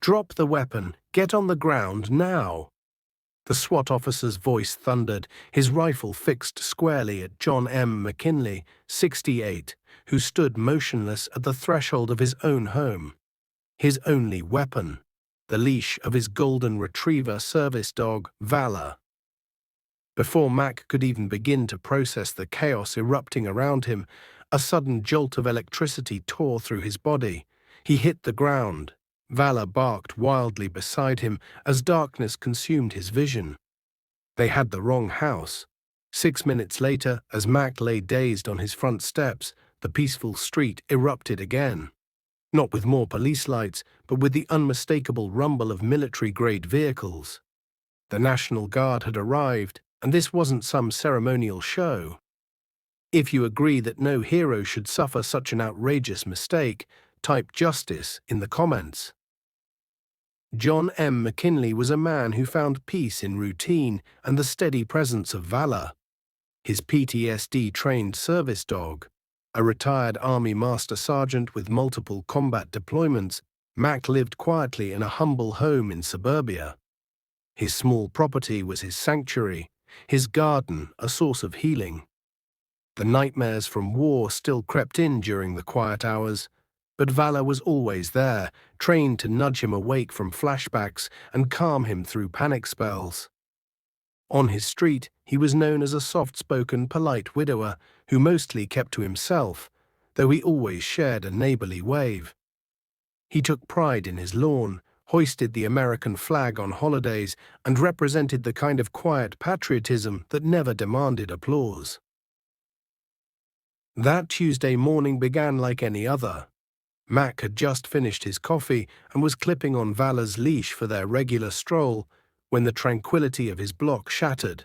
Drop the weapon. Get on the ground now. The SWAT officer's voice thundered, his rifle fixed squarely at John M. McKinley, 68, who stood motionless at the threshold of his own home. His only weapon, the leash of his golden retriever service dog, Valor. Before Mack could even begin to process the chaos erupting around him, a sudden jolt of electricity tore through his body. He hit the ground. Valor barked wildly beside him as darkness consumed his vision. They had the wrong house. 6 minutes later, as Mack lay dazed on his front steps, the peaceful street erupted again. Not with more police lights, but with the unmistakable rumble of military-grade vehicles. The National Guard had arrived, and this wasn't some ceremonial show. If you agree that no hero should suffer such an outrageous mistake, type justice in the comments. John M. McKinley was a man who found peace in routine and the steady presence of valor. His PTSD-trained service dog, a retired Army Master Sergeant with multiple combat deployments, Mack lived quietly in a humble home in suburbia. His small property was his sanctuary, his garden a source of healing. The nightmares from war still crept in during the quiet hours, but Valor was always there, trained to nudge him awake from flashbacks and calm him through panic spells. On his street, he was known as a soft-spoken, polite widower who mostly kept to himself, though he always shared a neighborly wave. He took pride in his lawn, hoisted the American flag on holidays, and represented the kind of quiet patriotism that never demanded applause. That Tuesday morning began like any other. Mack had just finished his coffee and was clipping on Valor's leash for their regular stroll when the tranquility of his block shattered.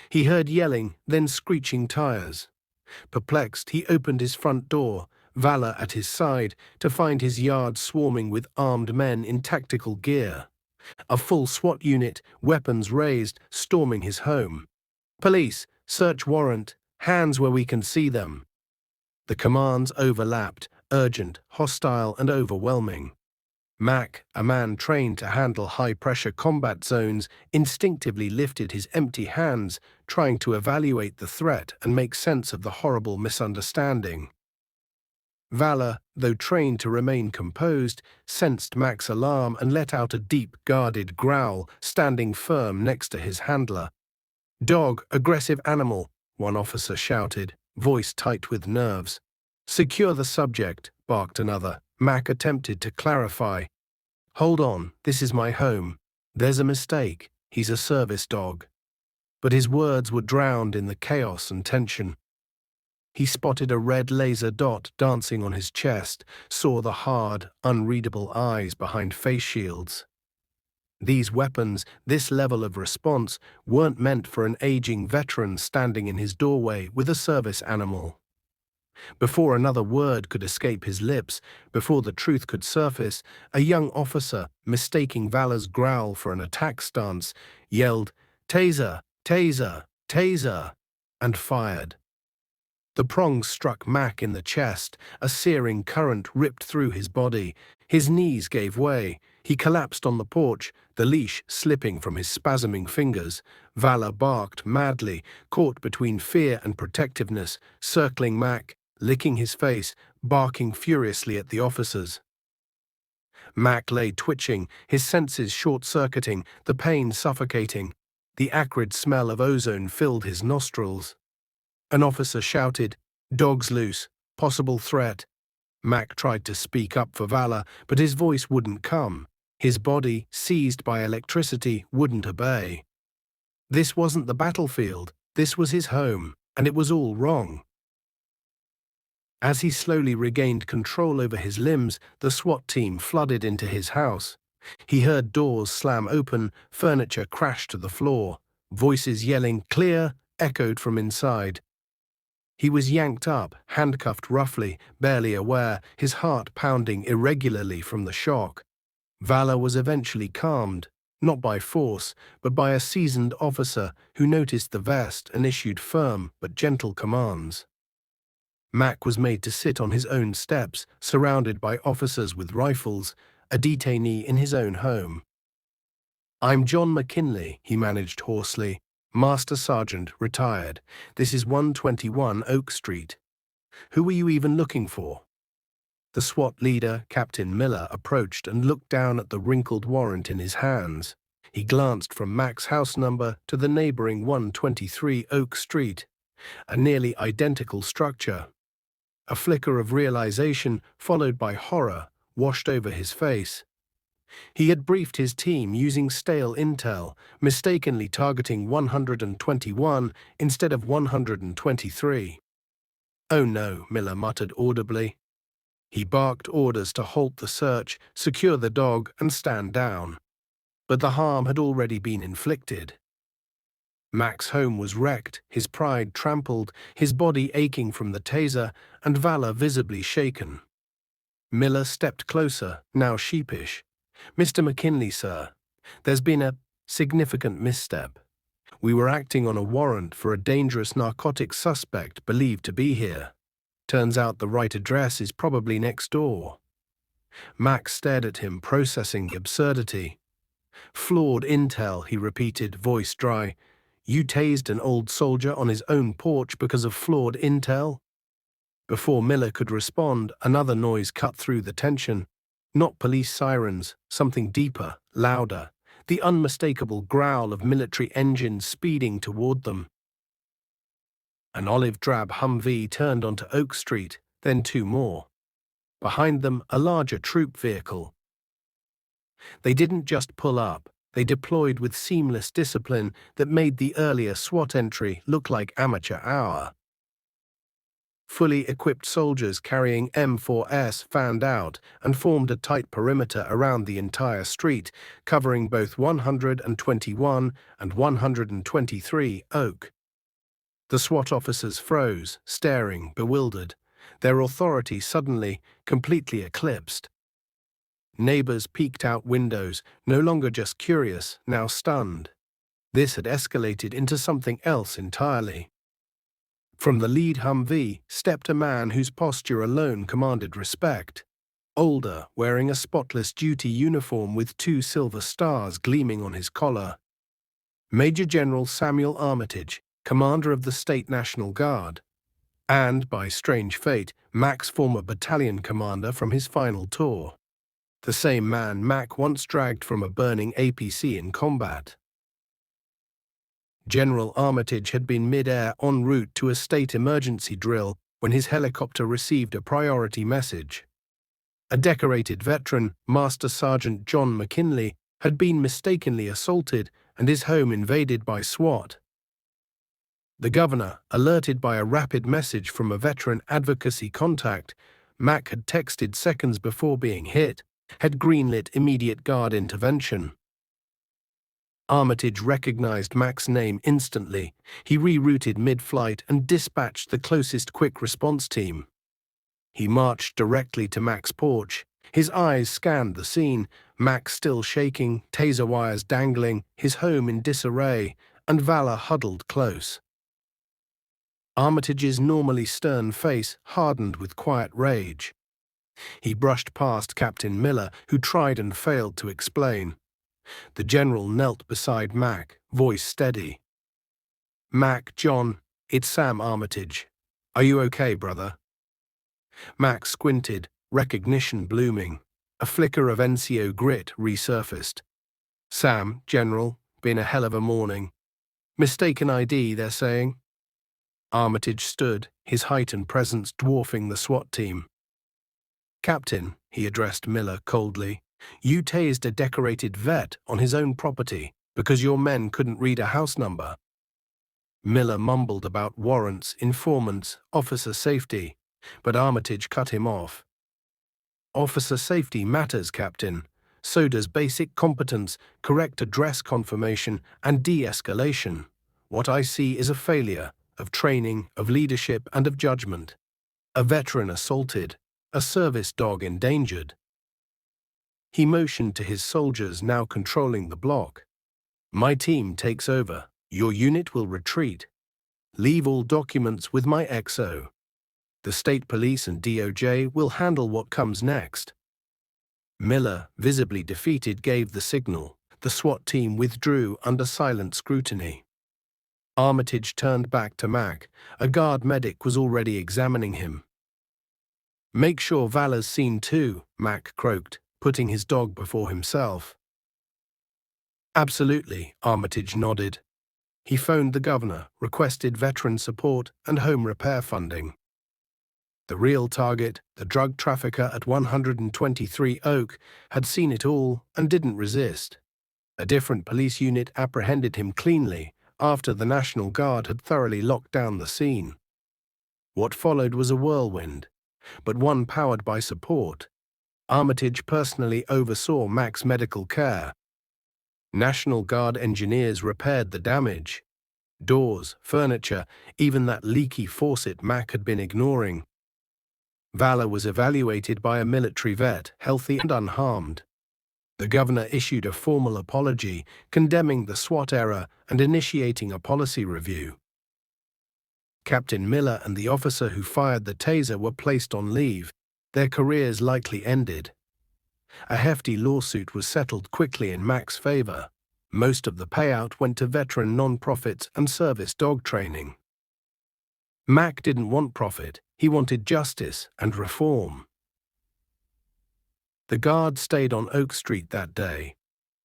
He heard yelling, then screeching tires. Perplexed, he opened his front door, Valor at his side, to find his yard swarming with armed men in tactical gear. A full SWAT unit, weapons raised, storming his home. "Police, search warrant, hands where we can see them." The commands overlapped, urgent, hostile, and overwhelming. Mack, a man trained to handle high-pressure combat zones, instinctively lifted his empty hands, trying to evaluate the threat and make sense of the horrible misunderstanding. Valor, though trained to remain composed, sensed Mack's alarm and let out a deep, guarded growl, standing firm next to his handler. "Dog, aggressive animal," one officer shouted, voice tight with nerves. "Secure the subject," barked another. Mack attempted to clarify. "Hold on, this is my home. There's a mistake. He's a service dog." But his words were drowned in the chaos and tension. He spotted a red laser dot dancing on his chest, saw the hard, unreadable eyes behind face shields. These weapons, this level of response, weren't meant for an aging veteran standing in his doorway with a service animal. Before another word could escape his lips, before the truth could surface, a young officer, mistaking Valor's growl for an attack stance, yelled, "Taser! Taser! Taser!" and fired. The prongs struck Mack in the chest, a searing current ripped through his body. His knees gave way. He collapsed on the porch, the leash slipping from his spasming fingers. Valor barked madly, caught between fear and protectiveness, circling Mack, licking his face, barking furiously at the officers. Mack lay twitching, his senses short-circuiting, the pain suffocating. The acrid smell of ozone filled his nostrils. An officer shouted, "Dogs loose, possible threat." Mack tried to speak up for Valor, but his voice wouldn't come. His body, seized by electricity, wouldn't obey. This wasn't the battlefield, this was his home, and it was all wrong. As he slowly regained control over his limbs, the SWAT team flooded into his house. He heard doors slam open, furniture crash to the floor. Voices yelling, "Clear!" echoed from inside. He was yanked up, handcuffed roughly, barely aware, his heart pounding irregularly from the shock. Valor was eventually calmed, not by force, but by a seasoned officer who noticed the vest and issued firm but gentle commands. Mack was made to sit on his own steps, surrounded by officers with rifles, a detainee in his own home. "I'm John McKinley," he managed hoarsely. "Master Sergeant, retired. This is 121 Oak Street. Who were you even looking for?" The SWAT leader, Captain Miller, approached and looked down at the wrinkled warrant in his hands. He glanced from Mack's house number to the neighboring 123 Oak Street, a nearly identical structure. A flicker of realization, followed by horror, washed over his face. He had briefed his team using stale intel, mistakenly targeting 121 instead of 123. "Oh no," Miller muttered audibly. He barked orders to halt the search, secure the dog, and stand down. But the harm had already been inflicted. Mack's home was wrecked, his pride trampled, his body aching from the taser, and valor visibly shaken. Miller stepped closer, now sheepish. "Mr. McKinley, sir, there's been a significant misstep. We were acting on a warrant for a dangerous narcotics suspect believed to be here. Turns out the right address is probably next door." Mack stared at him, processing the absurdity. "Flawed intel," he repeated, voice dry. "You tased an old soldier on his own porch because of flawed intel?" Before Miller could respond, another noise cut through the tension. Not police sirens, something deeper, louder, the unmistakable growl of military engines speeding toward them. An olive-drab Humvee turned onto Oak Street, then two more. Behind them, a larger troop vehicle. They didn't just pull up, they deployed with seamless discipline that made the earlier SWAT entry look like amateur hour. Fully equipped soldiers carrying M4s fanned out and formed a tight perimeter around the entire street, covering both 121 and 123 Oak. The SWAT officers froze, staring, bewildered, their authority suddenly, completely eclipsed. Neighbors peeked out windows, no longer just curious, now stunned. This had escalated into something else entirely. From the lead Humvee stepped a man whose posture alone commanded respect. Older, wearing a spotless duty uniform with two silver stars gleaming on his collar. Major General Samuel Armitage, commander of the State National Guard. And, by strange fate, Mack's former battalion commander from his final tour. The same man Mack once dragged from a burning APC in combat. General Armitage had been mid-air en route to a state emergency drill when his helicopter received a priority message. A decorated veteran, Master Sergeant John McKinley, had been mistakenly assaulted and his home invaded by SWAT. The governor, alerted by a rapid message from a veteran advocacy contact Mack had texted seconds before being hit, had greenlit immediate guard intervention. Armitage recognized Mack's name instantly. He rerouted mid-flight and dispatched the closest quick response team. He marched directly to Mack's porch. His eyes scanned the scene, Mack still shaking, taser wires dangling, his home in disarray, and valor huddled close. Armitage's normally stern face hardened with quiet rage. He brushed past Captain Miller, who tried and failed to explain. The general knelt beside Mack, voice steady. "Mack, John, it's Sam Armitage. Are you okay, brother?" Mack squinted, recognition blooming. A flicker of NCO grit resurfaced. "Sam, General, been a hell of a morning. Mistaken ID, they're saying." Armitage stood, his height and presence dwarfing the SWAT team. "Captain," he addressed Miller coldly, "you tased a decorated vet on his own property because your men couldn't read a house number." Miller mumbled about warrants, informants, officer safety, but Armitage cut him off. "Officer safety matters, Captain. So does basic competence, correct address confirmation, and de-escalation. What I see is a failure of training, of leadership, and of judgment. A veteran assaulted, a service dog endangered." He motioned to his soldiers now controlling the block. "My team takes over. Your unit will retreat. Leave all documents with my XO. The state police and DOJ will handle what comes next." Miller, visibly defeated, gave the signal. The SWAT team withdrew under silent scrutiny. Armitage turned back to Mack. A guard medic was already examining him. "Make sure Valor's seen too," Mack croaked, putting his dog before himself. "Absolutely," Armitage nodded. He phoned the governor, requested veteran support and home repair funding. The real target, the drug trafficker at 123 Oak, had seen it all and didn't resist. A different police unit apprehended him cleanly after the National Guard had thoroughly locked down the scene. What followed was a whirlwind, but one powered by support. Armitage personally oversaw Mack's medical care. National Guard engineers repaired the damage. Doors, furniture, even that leaky faucet Mack had been ignoring. Valor was evaluated by a military vet, healthy and unharmed. The governor issued a formal apology, condemning the SWAT error and initiating a policy review. Captain Miller and the officer who fired the taser were placed on leave, their careers likely ended. A hefty lawsuit was settled quickly in Mack's favor. Most of the payout went to veteran non-profits and service dog training. Mack didn't want profit, he wanted justice and reform. The guard stayed on Oak Street that day,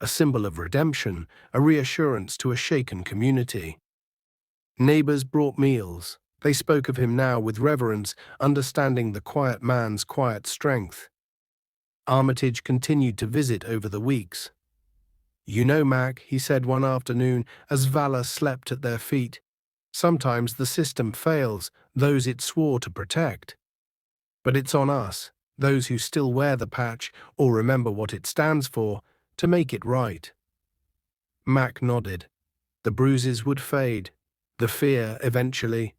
a symbol of redemption, a reassurance to a shaken community. Neighbors brought meals. They spoke of him now with reverence, understanding the quiet man's quiet strength. Armitage continued to visit over the weeks. "You know, Mack," he said one afternoon as Valor slept at their feet, "sometimes the system fails those it swore to protect. But it's on us, those who still wear the patch or remember what it stands for, to make it right." Mack nodded. The bruises would fade, the fear eventually.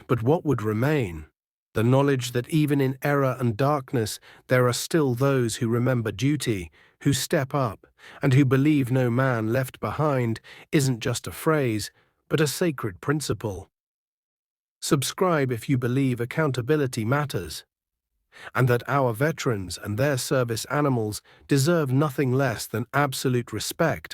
But what would remain? The knowledge that even in error and darkness there are still those who remember duty, who step up, and who believe no man left behind isn't just a phrase, but a sacred principle. Subscribe if you believe accountability matters, and that our veterans and their service animals deserve nothing less than absolute respect